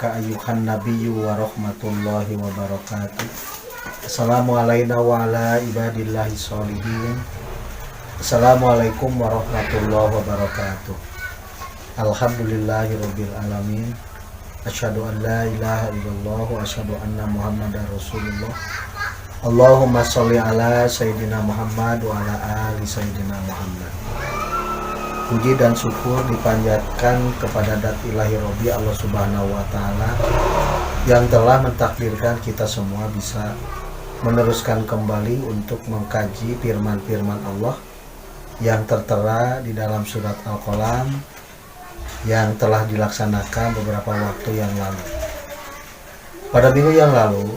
alayka ayyuhan nabiyyu wa rahmatullahi wa barakatuh. Assalamualaikum wa ala ibadillahi sholihin. Assalamualaikum warahmatullahi wabarakatuh. Alhamdulillahirabbil alamin. Asyhadu an la ilaha illallah wa asyhadu anna muhammadar rasulullah. Allahumma sholli ala sayyidina Muhammad wa ala ali sayyidina Muhammad. Puji dan syukur dipanjatkan kepada Dat Ilahi Robbi Allah Subhanahu wa taala yang telah mentakdirkan kita semua bisa meneruskan kembali untuk mengkaji firman-firman Allah yang tertera di dalam surat Al-Qalam yang telah dilaksanakan beberapa waktu yang lalu. Pada minggu yang lalu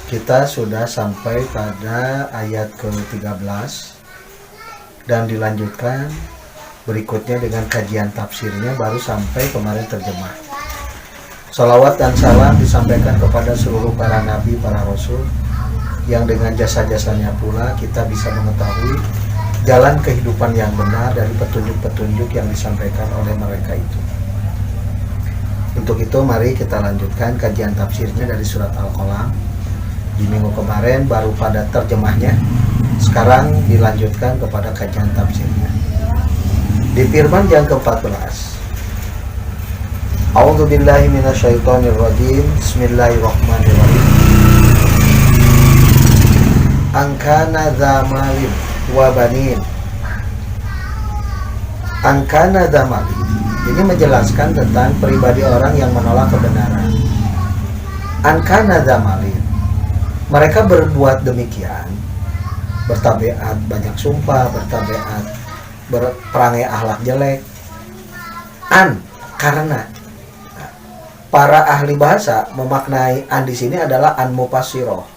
kita sudah sampai pada ayat ke-13 dan dilanjutkan berikutnya dengan kajian tafsirnya baru sampai kemarin terjemah. Salawat dan salam disampaikan kepada seluruh para nabi, para rasul yang dengan jasa-jasanya pula kita bisa mengetahui jalan kehidupan yang benar dari petunjuk-petunjuk yang disampaikan oleh mereka itu. Untuk itu mari kita lanjutkan kajian tafsirnya dari surat Al-Qalam. Di minggu kemarin baru pada terjemahnya, sekarang dilanjutkan kepada kajian tafsirnya. Di firman yang ke-14, A'udzubillahi minasyaitonirrajim. Bismillahirrahmanirrahim. Angkana dzamalin wa banin. Angkana dzamalin ini menjelaskan tentang pribadi orang yang menolak kebenaran. Angkana dzamalin, mereka berbuat demikian, bertabiat banyak sumpah, bertabiat berperangai akhlak jelek. Karena para ahli bahasa memaknai an di sini adalah an mufassiroh.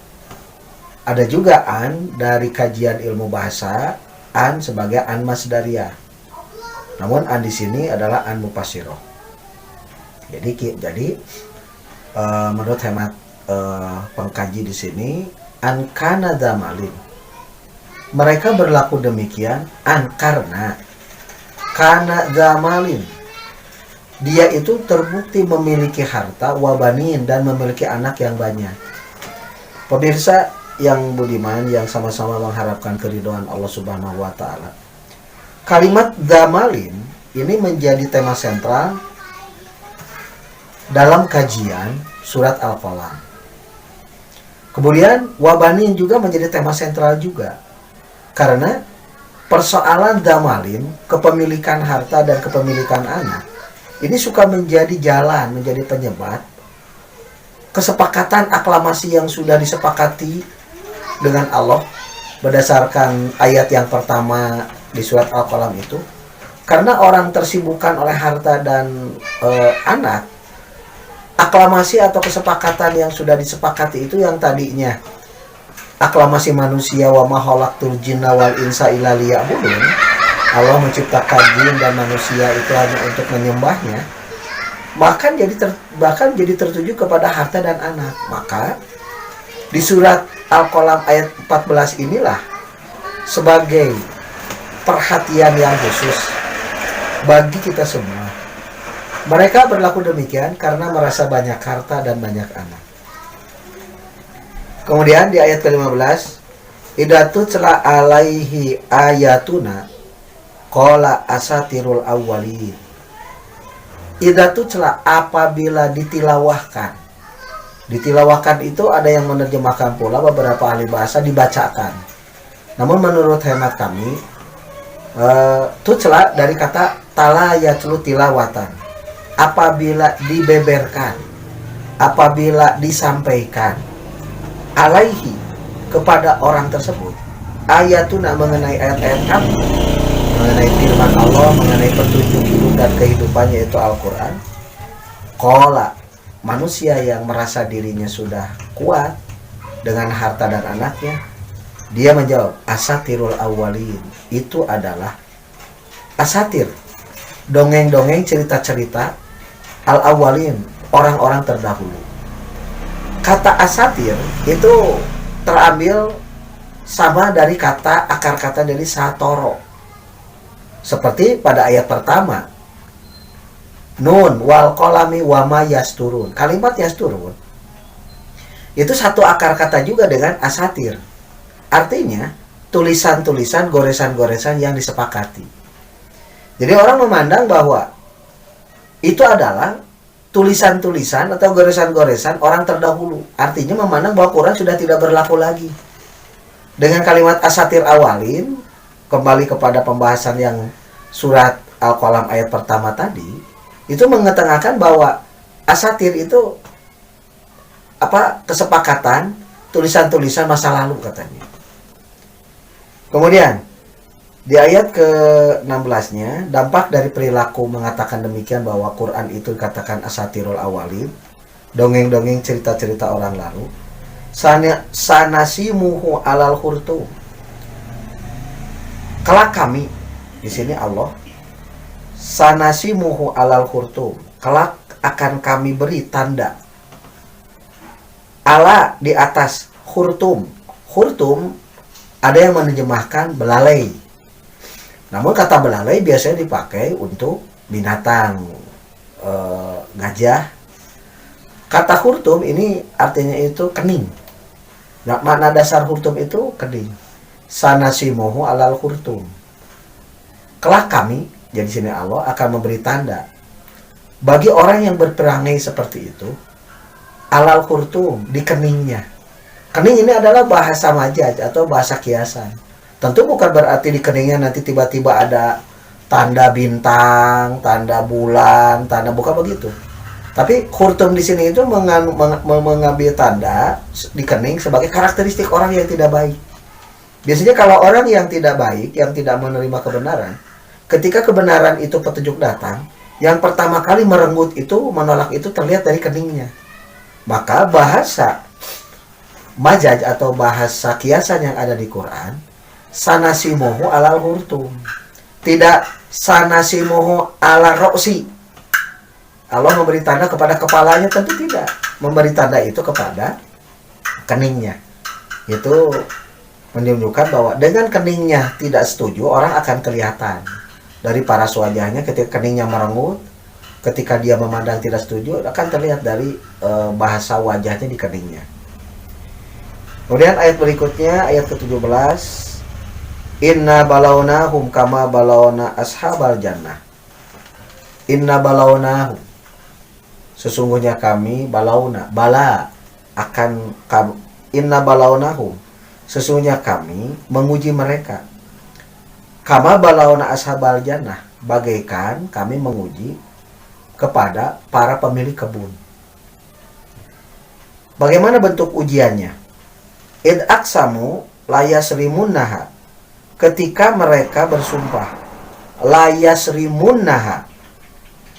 Ada juga an dari kajian ilmu bahasa, an sebagai an masdariyah. Namun an di sini adalah an mufassiroh. Jadi menurut hemat pengkaji di sini, an kana dzamalin, mereka berlaku demikian karena dzamalin, dia itu terbukti memiliki harta wabanin dan memiliki anak yang banyak. Pemirsa yang budiman yang sama-sama mengharapkan keridhaan Allah Subhanahu wa taala, kalimat dzamalin ini menjadi tema sentral dalam kajian surat Al-Qalam. Kemudian wabanin juga menjadi tema sentral juga. Karena persoalan dzamalin, kepemilikan harta dan kepemilikan anak, ini suka menjadi jalan, menjadi penyebab kesepakatan aklamasi yang sudah disepakati dengan Allah berdasarkan ayat yang pertama di surat Al-Qalam itu. Karena orang tersibukkan oleh harta dan anak, aklamasi atau kesepakatan yang sudah disepakati itu yang tadinya aklamasi manusia wa ma khalaqtul jinna wal insa illa liya'budun, Allah menciptakan jin dan manusia itu hanya untuk menyembahnya, bahkan jadi tertuju kepada harta dan anak. Maka di surat Al-Qalam ayat 14 inilah sebagai perhatian yang khusus bagi kita semua. Mereka berlaku demikian karena merasa banyak harta dan banyak anak. Kemudian di ayat ke-15, idatu cela alaihi ayatuna qala asatirul awwalin. Idatu cela apabila ditilawahkan. Ditilawahkan itu ada yang menerjemahkan pula beberapa ahli bahasa dibacakan. Namun menurut hemat kami, tucla dari kata tala yatlu tilawatan. Apabila dibeberkan, apabila disampaikan alaihi kepada orang tersebut ayatuna mengenai ayat-ayat kami, mengenai firman Allah, mengenai petunjuk hidup dan kehidupannya itu Al-Quran. Qala, manusia yang merasa dirinya sudah kuat dengan harta dan anaknya, dia menjawab asatirul awwalin, itu adalah asatir, dongeng-dongeng, cerita-cerita al-awwalin, orang-orang terdahulu. Kata asatir itu terambil sama dari kata akar kata dari satoro. Seperti pada ayat pertama, Nun wal qalami wama yasturun. Kalimat yasturun itu satu akar kata juga dengan asatir. Artinya tulisan-tulisan, goresan-goresan yang disepakati. Jadi orang memandang bahwa itu adalah tulisan-tulisan atau goresan-goresan orang terdahulu. Artinya memandang bahwa Quran sudah tidak berlaku lagi. Dengan kalimat asatir awalin, kembali kepada pembahasan yang surat Al-Qalam ayat pertama tadi, itu mengetengahkan bahwa asatir itu kesepakatan tulisan-tulisan masa lalu katanya. Kemudian di ayat ke-16-nya, dampak dari perilaku mengatakan demikian bahwa Quran itu dikatakan asatirul awalin, dongeng-dongeng cerita-cerita orang lalu. Sanasimuhu alal khurtum. Kelak kami, di sini Allah, sanasimuhu alal khurtum. Kelak akan kami beri tanda ala di atas khurtum. Khurtum ada yang menerjemahkan belalai. Namun kata belalai biasanya dipakai untuk binatang, gajah. Kata khurtum ini artinya itu kening. Nah, makna dasar khurtum itu kening. Sanasimuhu alal khurtum. Kelak kami, jadi sini Allah akan memberi tanda bagi orang yang berperangai seperti itu, alal khurtum, di keningnya. Kening ini adalah bahasa majaz atau bahasa kiasan. Tentu bukan berarti di keningnya nanti tiba-tiba ada tanda bintang, tanda bulan, tanda, bukan begitu. Tapi khurtum di sini itu mengambil tanda di kening sebagai karakteristik orang yang tidak baik. Biasanya kalau orang yang tidak baik, yang tidak menerima kebenaran, ketika kebenaran itu petunjuk datang, yang pertama kali merenggut itu, menolak itu terlihat dari keningnya. Maka bahasa majaz atau bahasa kiasan yang ada di Quran, sanasimuhu alal khurtum, tidak sanasimuhu ala roksi. Allah memberi tanda kepada kepalanya, tentu tidak. Memberi tanda itu kepada keningnya. Itu menunjukkan bahwa dengan keningnya tidak setuju, orang akan kelihatan dari paras wajahnya. Ketika keningnya merengut, ketika dia memandang tidak setuju, akan terlihat dari bahasa wajahnya di keningnya. Kemudian ayat berikutnya, ayat ke-17, inna balawnahum kama balawna ashabal jannah. Inna balawnahum, sesungguhnya kami, balawna, bala, akan kami, inna balawnahum, sesungguhnya kami menguji mereka, kama balawna ashabal jannah, bagaikan kami menguji kepada para pemilik kebun. Bagaimana bentuk ujiannya? Id aksamu layasrimunnaha, ketika mereka bersumpah, layasrimunnaha,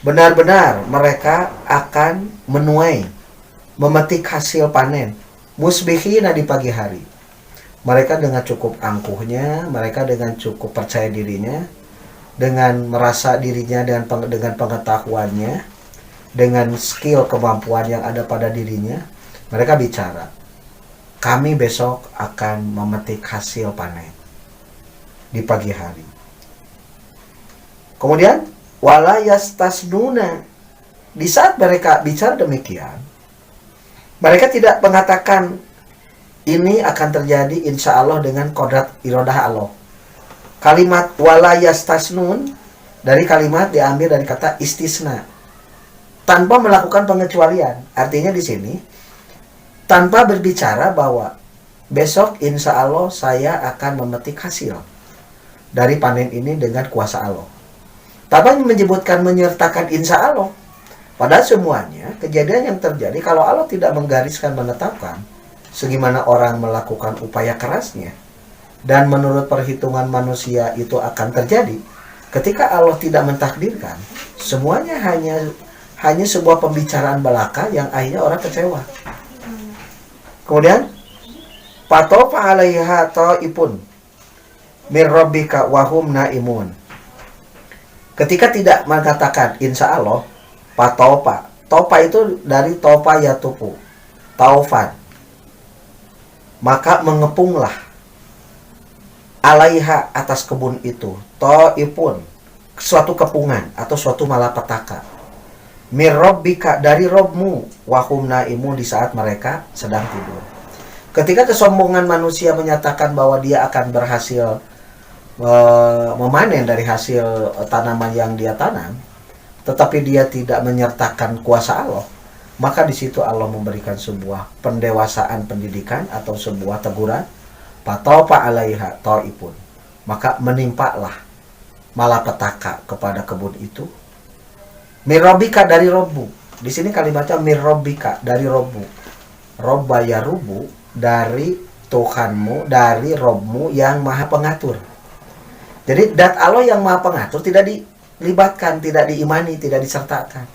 benar-benar mereka akan menuai, memetik hasil panen, musbihina, di pagi hari. Mereka dengan cukup angkuhnya, mereka dengan cukup percaya dirinya, dengan merasa dirinya dengan pengetahuannya, dengan skill kemampuan yang ada pada dirinya, mereka bicara, kami besok akan memetik hasil panen di pagi hari. Kemudian wala yastasnuna, di saat mereka bicara demikian, mereka tidak mengatakan ini akan terjadi insya Allah dengan kodrat iradah Allah. Kalimat wala yastasnun dari kalimat diambil dari kata istisna, tanpa melakukan pengecualian. Artinya di sini tanpa berbicara bahwa besok insya Allah saya akan memetik hasil dari panen ini dengan kuasa Allah. Tanpa menyebutkan, menyertakan insya Allah. Padahal semuanya kejadian yang terjadi kalau Allah tidak menggariskan, menetapkan, segimana orang melakukan upaya kerasnya, dan menurut perhitungan manusia itu akan terjadi. Ketika Allah tidak mentakdirkan, semuanya hanya sebuah pembicaraan belaka yang akhirnya orang kecewa. Kemudian patofa alaiha ta'ipun mir rabbika wa hum naimun. Ketika tidak mengatakan insya Allah, patopa, topa itu dari topa yatupu, taufan, maka mengepunglah alaiha, atas kebun itu, ta'ipun, suatu kepungan atau suatu malapetaka, Mir rabbika, dari Robmu, wahum naimun, di saat mereka sedang tidur. Ketika kesombongan manusia menyatakan bahwa dia akan berhasil memanen dari hasil tanaman yang dia tanam, tetapi dia tidak menyertakan kuasa Allah, maka di situ Allah memberikan sebuah pendewasaan pendidikan atau sebuah teguran. Fatawfa alaiha ta'ipun, maka menimpalah malapetaka kepada kebun itu. Mirrobika, dari Robbu. Di sini kalimatnya mirrobika, dari Robbu. Robba ya rubu, dari Tuhanmu, dari Robmu yang maha pengatur. Jadi dat Allah yang maha pengatur tidak dilibatkan, tidak diimani, tidak disertakan.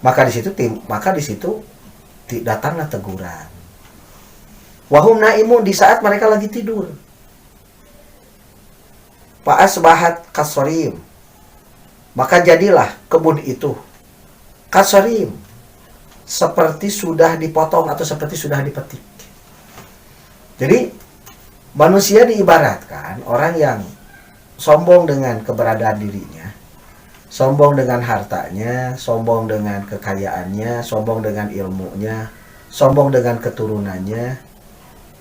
Maka di situ datanglah teguran. Wahum naimun, di saat mereka lagi tidur. Fa'asbahat kasorim, maka jadilah kebun itu kasorim, seperti sudah dipotong atau seperti sudah dipetik. Jadi manusia diibaratkan orang yang sombong dengan keberadaan dirinya, sombong dengan hartanya, sombong dengan kekayaannya, sombong dengan ilmunya, sombong dengan keturunannya.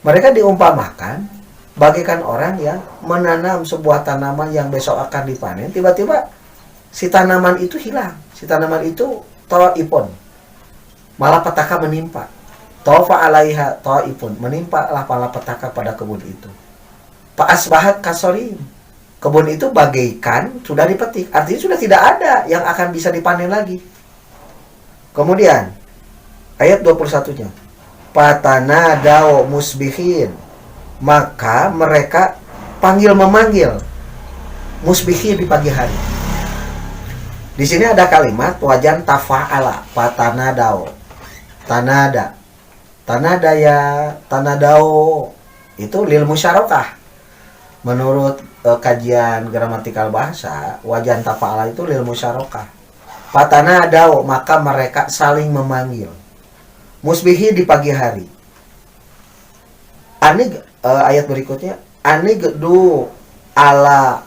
Mereka diumpamakan bagaikan orang yang menanam sebuah tanaman yang besok akan dipanen. Tiba-tiba si tanaman itu hilang, si tanaman itu ta'ipun, malapetaka menimpa. Tawfa alaiha ta'ipun, menimpalah malapetaka pada kebun itu. Fa'asbahat kasorim, kebun itu bagaikan sudah dipetik, artinya sudah tidak ada yang akan bisa dipanen lagi. Kemudian ayat 21-nya, fatanadaw musbihin, maka mereka memanggil musbihin, di pagi hari. Di sini ada kalimat wajan tafa'ala, fatanadaw, tanadao itu lil musyarakah. Menurut kajian gramatikal bahasa, wajan tafa'ala itu lil musyarakah. Fatanadao, maka mereka saling memanggil. Musbihi, di pagi hari. Ayat berikutnya, anigdu ala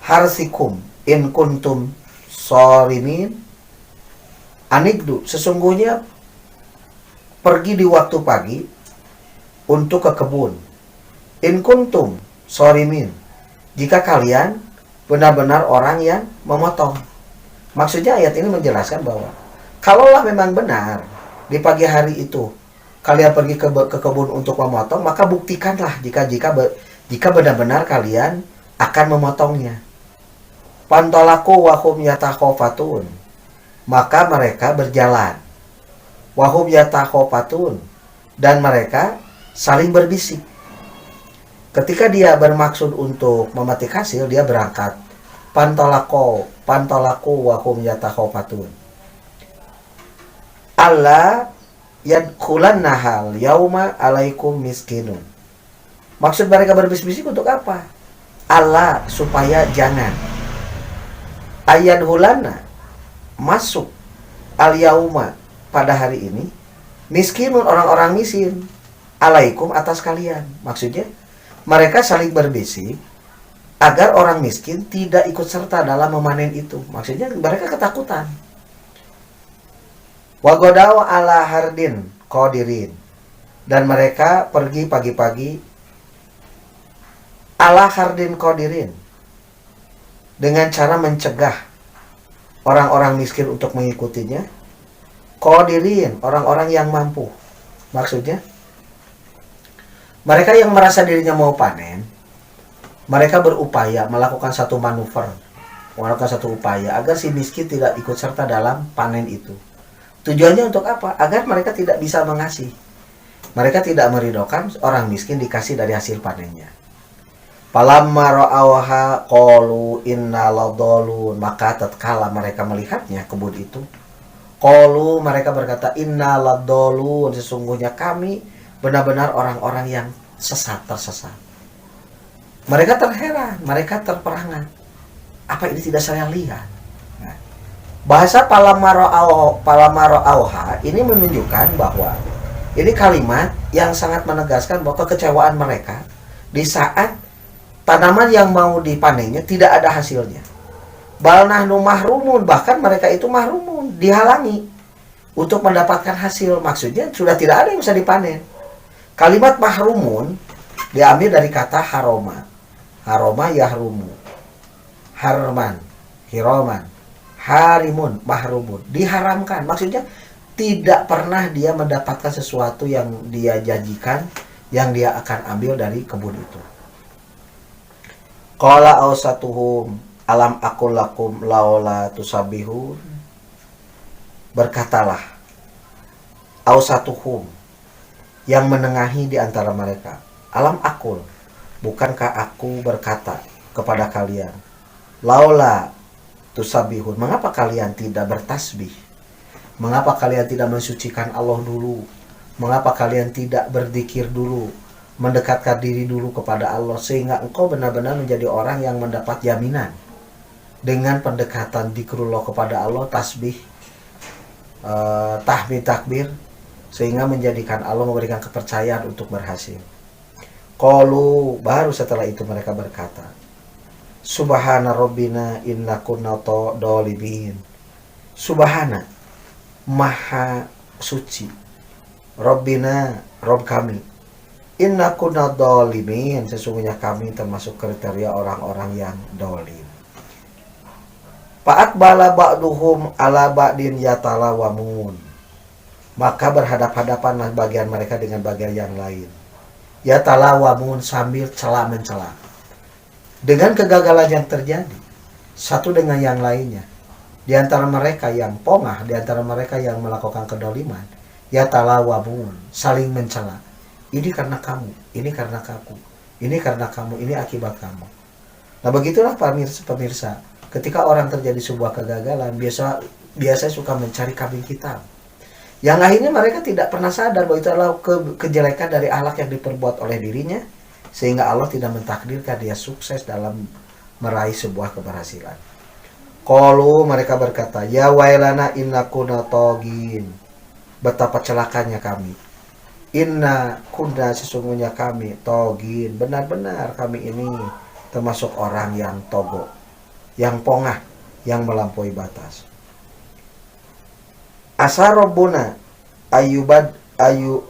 harsikum in kuntum shorimin. Anigdu, sesungguhnya pergi di waktu pagi untuk ke kebun. In kuntum shorimin, jika kalian benar-benar orang yang memotong. Maksudnya ayat ini menjelaskan bahwa kalaulah memang benar di pagi hari itu kalian pergi ke kebun untuk memotong, maka buktikanlah jika benar-benar kalian akan memotongnya. Pantolaku wahum yatakhofatun, maka mereka berjalan. Wahum yatakhofatun, dan mereka saling berbisik. Ketika dia bermaksud untuk memetik hasil, dia berangkat. Pantolaku wahum yatakhofatun. Allah yadkhulan nahal yauma alaikum miskinun. Maksud mereka berbisik-bisik untuk apa? Allah, supaya jangan ayadhulana, masuk al yauma, pada hari ini, miskinun, orang-orang miskin, alaikum, atas kalian. Maksudnya mereka saling berbisik agar orang miskin tidak ikut serta dalam memanen itu. Maksudnya mereka ketakutan. Wagodaw ala hardin qadirin, dan mereka pergi pagi-pagi ala hardin qadirin, dengan cara mencegah orang-orang miskin untuk mengikutinya. Qadirin, orang-orang yang mampu. Maksudnya mereka yang merasa dirinya mau panen, mereka berupaya melakukan satu manuver, melakukan satu upaya agar si miskin tidak ikut serta dalam panen itu. Tujuannya untuk apa? Agar mereka tidak bisa mengasih. Mereka tidak meridhokan orang miskin dikasih dari hasil panennya. Falamma ra'awha qalu inna ladallun, maka tatkala mereka melihatnya kebun itu, qalu, mereka berkata, inna ladallun, sesungguhnya kami benar-benar orang-orang yang tersesat. Mereka terheran, mereka terperangan. Apa ini tidak saya lihat? Bahasa palamara'auha ini menunjukkan bahwa ini kalimat yang sangat menegaskan bahwa kekecewaan mereka di saat tanaman yang mau dipanennya tidak ada hasilnya. Bal nahnu mahrumun, bahkan mereka itu mahrumun, dihalangi untuk mendapatkan hasil. Maksudnya sudah tidak ada yang bisa dipanen. Kalimat mahrumun diambil dari kata haroma. Haroma yahrumu. Harman, hiroman, harimun, mahrumun. Diharamkan. Maksudnya tidak pernah dia mendapatkan sesuatu yang dia janjikan, yang dia akan ambil dari kebun itu. Qala awsatuhum alam aqul lakum laula tusabihun. Berkatalah awsatuhum, yang menengahi di antara mereka. Alam aqul, bukankah aku berkata kepada kalian, laula tusabihun, mengapa kalian tidak bertasbih? Mengapa kalian tidak mensucikan Allah dulu? Mengapa kalian tidak berzikir dulu, mendekatkan diri dulu kepada Allah, sehingga engkau benar-benar menjadi orang yang mendapat jaminan dengan pendekatan zikrullah kepada Allah, tasbih, tahmid, takbir, sehingga menjadikan Allah memberikan kepercayaan untuk berhasil. Qalu, baru setelah itu mereka berkata, Subhana Rabbina inna kunna dolimin. Subhana, maha suci, Rabbina, Rob kami, inna kunna dolimin, sesungguhnya kami termasuk kriteria orang-orang yang dolim. Fa'aqbala ba'duhum ala ba'din yatalawamun, maka berhadap-hadapanlah bagian mereka dengan bagian yang lain. Yatalawamun, sambil cela-mencela. Dengan kegagalan yang terjadi satu dengan yang lainnya, di antara mereka yang pongah, di antara mereka yang melakukan kedoliman, yatalawamun, saling mencela. Ini karena kamu, ini karena kamu, ini karena kamu, ini akibat kamu. Nah begitulah pemirsa, ketika orang terjadi sebuah kegagalan, biasa suka mencari kambing hitam. Yang akhirnya mereka tidak pernah sadar bahwa itu adalah kejelekan dari akhlak yang diperbuat oleh dirinya, sehingga Allah tidak mentakdirkan dia sukses dalam meraih sebuah keberhasilan. Qalu, mereka berkata, ya wailana inna kunna tagin, betapa celakanya kami. Inna kunna, sesungguhnya kami, tagin, benar-benar kami ini termasuk orang yang togo, yang pongah, yang melampaui batas. Asa Rabbuna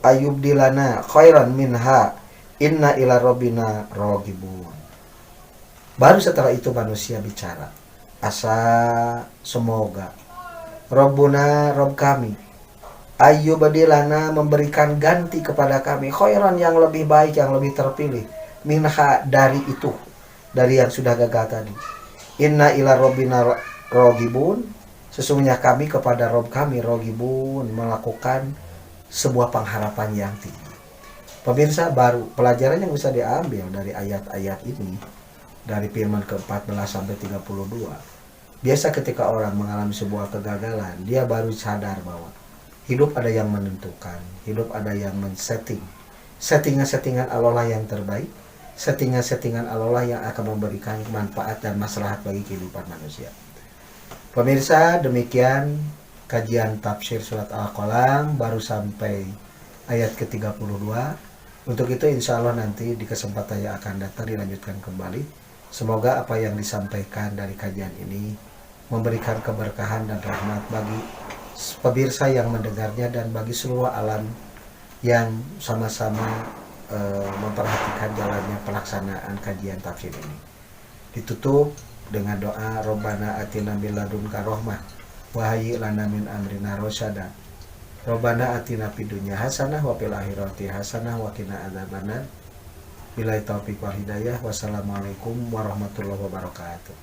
ayubdilana khairan minha inna ila rabbina ragibun. Baru setelah itu manusia bicara, asa, semoga, Rabbuna, Rabb kami, ayubdilana, memberikan ganti kepada kami, khairan, yang lebih baik, yang lebih terpilih, minha, dari itu, dari yang sudah gagal tadi. Inna ila rabbina ragibun, sesungguhnya kami kepada Rob kami ragibun, melakukan sebuah pengharapan yang tinggi. Pemirsa, baru pelajaran yang bisa diambil dari ayat-ayat ini, dari firman ke-14 sampai 32. Biasa ketika orang mengalami sebuah kegagalan, dia baru sadar bahwa hidup ada yang menentukan, hidup ada yang men-setting. Settingan-settingan Allah lah yang terbaik, settingan-settingan Allah lah yang akan memberikan manfaat dan maslahat bagi kehidupan manusia. Pemirsa, demikian kajian tafsir surat Al-Qalam, baru sampai ayat ke-32. Untuk itu insya Allah nanti di kesempatan yang akan datang dilanjutkan kembali. Semoga apa yang disampaikan dari kajian ini memberikan keberkahan dan rahmat bagi pemirsa yang mendengarnya dan bagi seluruh alam yang sama-sama memperhatikan jalannya pelaksanaan kajian tafsir ini. Ditutup dengan doa, Rabbana atina min ladunka rahmah wa hayyi lana min amrina rasyada. Rabbana atina fid dunya hasanah wa fil akhirati hasanah wa qina adzabannar. Billahi taufiq wal hidayah. Wassalamualaikum warahmatullahi wabarakatuh.